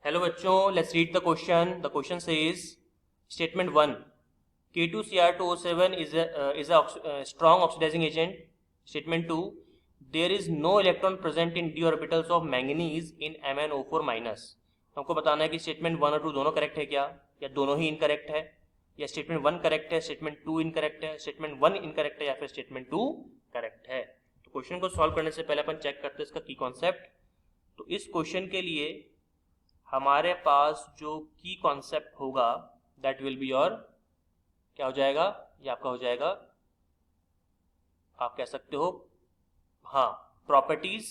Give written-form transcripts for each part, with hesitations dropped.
Hello बच्चों, let's read the question. The question says statement 1, K2Cr2O7 is a strong oxidizing agent. Statement 2, there is no electron present in d orbitals of manganese in MnO4 minus. हमको बताना है कि statement 1 और 2 दोनों correct है क्या, या दोनों ही इनकरेक्ट है, या स्टेटमेंट 1 करेक्ट है, स्टेटमेंट 2 इनकरेक्ट है, स्टेटमेंट 1 इनकरेक्ट है, या फिर स्टेटमेंट 2 करेक्ट है. तो क्वेश्चन को सॉल्व करने से पहले अपन चेक करते हैं इसका की कॉन्सेप्ट. तो इस क्वेश्चन के लिए हमारे पास जो की कॉन्सेप्ट होगा दैट विल बी योर, क्या हो जाएगा, ये आपका हो जाएगा, आप कह सकते हो, हाँ, properties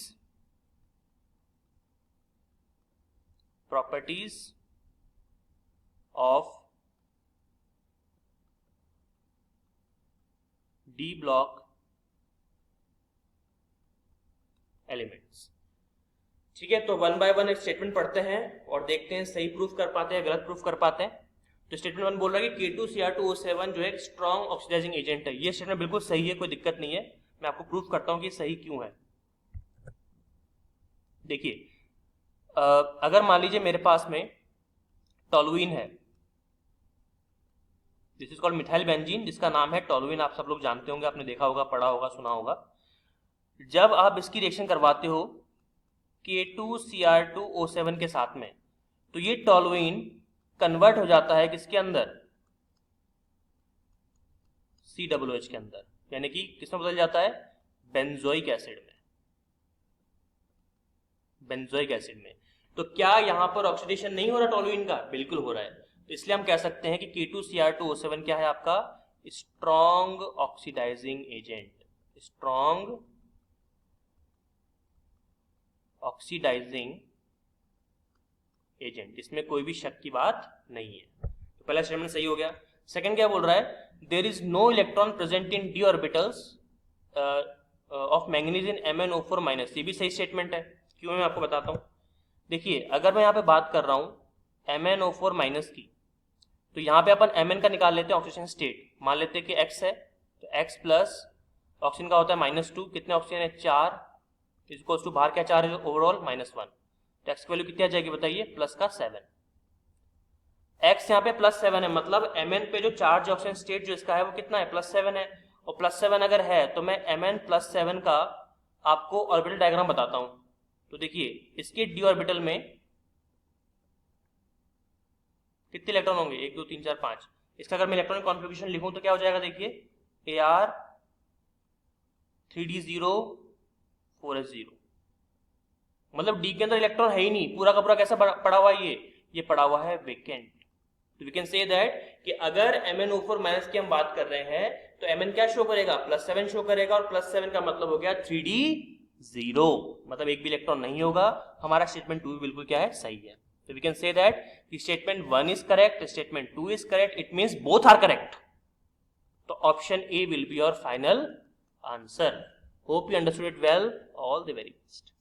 of D block elements. ठीक है, तो वन बाय वन एक स्टेटमेंट पढ़ते हैं और देखते हैं सही प्रूफ कर पाते हैं, गलत प्रूफ कर पाते हैं. तो स्टेटमेंट 1 बोल रहा है कि K2Cr2O7 जो है एक स्ट्रॉन्ग ऑक्सीडाइजिंग एजेंट है. ये स्टेटमेंट बिल्कुल सही है, कोई दिक्कत नहीं है. मैं आपको प्रूफ करता हूं कि सही क्यों है. देखिए, अगर मान लीजिए मेरे पास में टोलुइन है, this is called methyl benzene, जिसका नाम है टोलुइन. आप सब लोग जानते होंगे, आपने देखा होगा, पढ़ा होगा, सुना होगा. जब आप इसकी रिएक्शन करवाते हो K2Cr2O7 के साथ में, तो ये टोलुइन कन्वर्ट हो जाता है किसके अंदर, COOH के अंदर, यानी कि किसमें बदल जाता है, बेंजोइक एसिड में. बेंजोइक एसिड में. तो क्या यहां पर ऑक्सीडेशन नहीं हो रहा टोलुइन का? बिल्कुल हो रहा है. तो इसलिए हम कह सकते हैं कि K2Cr2O7 क्या है आपका, strong oxidising agent. Strong oxidising agent, इसमें कोई भी शक की बात नहीं है. तो पहला स्टेटमेंट सही हो गया. सेकंड क्या बोल रहा है, there is no electron present in D orbitals of manganese in MnO4 minus. ये भी सही स्टेटमेंट है. क्यों, मैं आपको बताता हूं. देखिए, अगर मैं यहाँ पे बात कर रहा हूं MnO4 माइनस की, तो यहाँ पे अपन Mn का निकाल लेते हैं ऑक्सीजन स्टेट. मान लेते हैं कि X है, तो X प्लस ऑक्सीजन का होता है -2. कितने ऑक्सीजन है, 4. इक्वल्स टू बाहर क्या 4 है ओवरऑल, -1. तो एक्स की वैल्यू कितनी आ जाएगी बताइए, प्लस का 7. एक्स यहाँ पे +7 है, मतलब Mn पे जो चार्ज ऑक्सीजन स्टेट जो इसका है वो कितना है, +7 है. और +7 अगर है तो मैं Mn +7 का आपको ऑर्बिटल डायग्राम बताता हूं. तो देखिए, इसके डी ऑर्बिटल में कितने इलेक्ट्रॉन होंगे, 1 2 3 4 5. इसका अगर मैं इलेक्ट्रॉनिक कॉन्फ़िगरेशन लिखूं तो क्या हो जाएगा, देखिए, Ar 3d0 4s0. मतलब डी के अंदर इलेक्ट्रॉन है ही नहीं, पूरा का पूरा कैसा पड़ा हुआ है, ये पड़ा हुआ है वेकेंट. तो वी कैन से दैट कि अगर MnO4 माइनस की हम बात कर रहे हैं तो Mn क्या शो करेगा, +7 शो करेगा. और +7 का मतलब हो गया 3d0, मतलब एक भी इलेक्ट्रॉन नहीं होगा. हमारा स्टेटमेंट 2 बिल्कुल क्या है, सही है. तो वी कैन से दैट कि statement 1 is correct, statement 2 is correct. It means both are correct. तो option A will be your final answer. Hope you understood it well. All the very best.